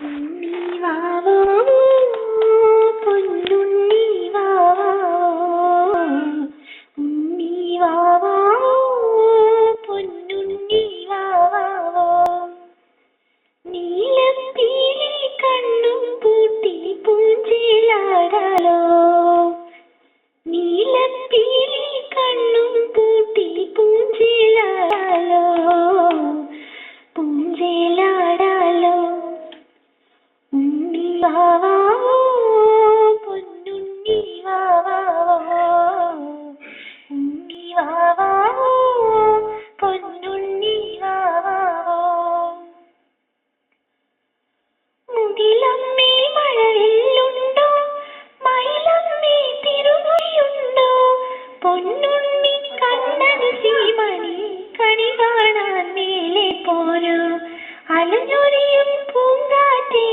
ഉണ്ണി വാവോ പൊന്നുണ്ണി വാവോ ഉണ്ണി വാവോ പൊന്നുണ്ണി വാവോ നീലപ്പീലി കണ്ണും പൂട്ടി പൂഞ്ചിലാടാലോ നീലപ്പീലി കണ്ണും പൂട്ടി പൂഞ്ചിലാടാലോ പൂഞ്ചിലാടാലോ ഉണ്ണി വാവോ പൊന്നുണ്ണി വാവോ ഉണ്ണി വാവോ പൊന്നുണ്ണി വാവോ മുകിലമ്മേ മഴവില്ലുണ്ടോ മയിലമ്മേ തിരുമൊഴിയുണ്ടോ പൊന്നുണ്ണി കണ്ണനു സീമണി കണി കാണാൻ മേലെ പോരൂ അലഞ്ഞൊരിയും പൂങ്കാറ്റേ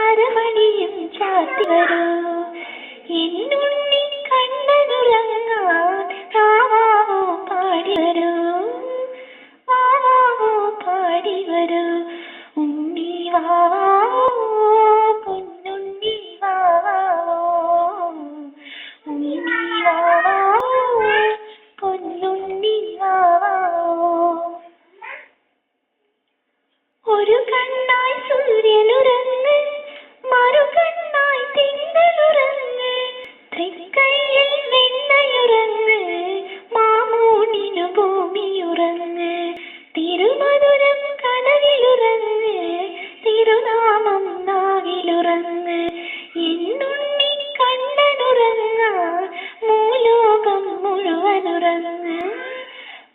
അരമണിയും ചാത്തി വരൂ എന്നുണ്ണി കണ്ണനുറങ്ങാൻ വാവാവോ പാടി വരൂ വാവാവോ പാടി വരൂ ഉണ്ണി വാവോ പൊന്നുണ്ണി വാവോ ഉണ്ണി വാവോ പൊന്നുണ്ണി വാവോ ഒരു കണ്ണായി സൂര്യനുറങ്ങ് മറുകണ്ണായി തിങ്കളുറങ്ങ് തൃക്കൈയിൽ വെണ്ണയുറങ്ങ് മാമൂണിനു ഭൂമിയുറങ്ങ് തിരുമധുരം കനവിലുറങ്ങ് തിരുനാമം നാവിലുറങ്ങ് എന്നുണ്ണി കണ്ണനുറങ്ങാൻ മൂലോകം മുഴുവനുറങ്ങ്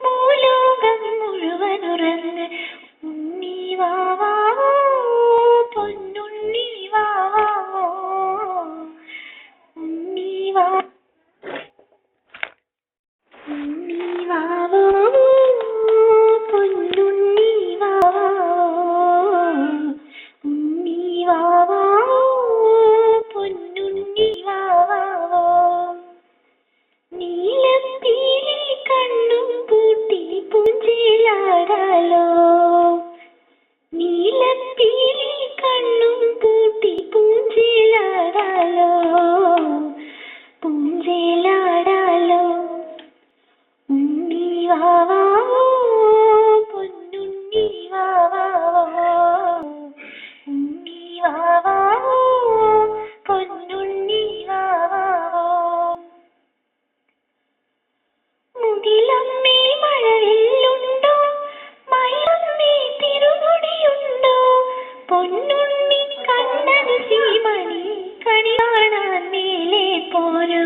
മൂലോകം മുഴുവനുറങ്ങ് ഉണ്ണി വാവോ പൊന്നുണ്ണി വാവോ ഉണ്ണി വാവോ ഉണ്ണി വാവോ പൊന്നുണ്ണി വാവോ ഉണ്ണി വാവോ പൊന്നുണ്ണി വാവോ നീലപ്പീലി കണ്ണും പൂട്ടി പൂഞ്ചിലാടാലോ നീലപ്പീലി കണ്ണും പൂട്ടി പൂഞ്ചിലാടാലോ പൂഞ്ചിലാടാലോ ഉണ്ണി വാവോ പൊന്നുണ്ണി വാവോ ഉണ്ണി വാവോ പൊന്നുണ്ണി വാവോ മുകിലമ്മേ മഴവില്ലുണ്ടോ മയിലമ്മേ തിരുമുടിയുണ്ടോ പൊന്നുണ്ണി കണ്ണനു സീമണി കണി കാണാൻ മേലെ പോരൂ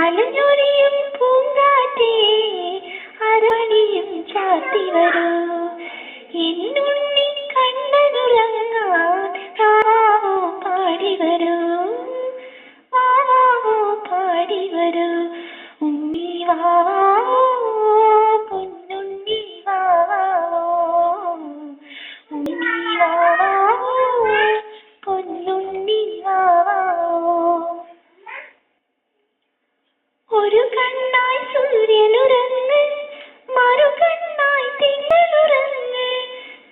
അലഞ്ഞൊരിയും പൂങ്കാറ്റേ അരമണിയും ചാത്തി വരൂ എന്നുണ്ണി കണ്ണനുറങ്ങാൻ വാവാവോ പാടി വരൂ വാവാവോ പാടി വരൂ ഉണ്ണി വാവോ പൊന്നുണ്ണി വാവോ ഉണ്ണി വാവോ പൊന്നുണ്ണി വാവോ ഒരു കണ്ണായി സൂര്യനുറങ്ങ് മറുകണ്ണായി തിങ്കളുറങ്ങ്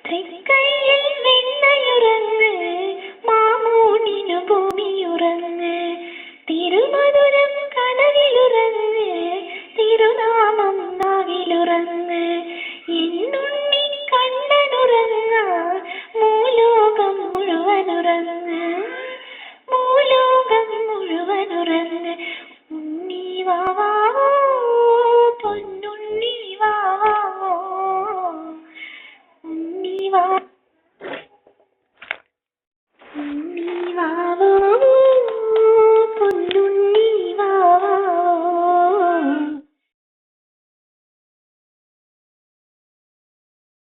തൃക്കൈയിൽ വെണ്ണയുറങ്ങ് മാമൂണിനു ഭൂമിയുറങ്ങ് തിരുമധുരം കനവിലുറങ്ങ് തിരുനാമം നാവിലുറങ്ങ് എന്നുണ്ണി കണ്ണനുറങ്ങാൻ മൂലോകം മുഴുവനുറങ്ങ് മൂലോകം മുഴുവനുറങ്ങ് ഉണ്ണി വാവോ പൊന്നുണ്ണി വാവോ ഉണ്ണി വാവോ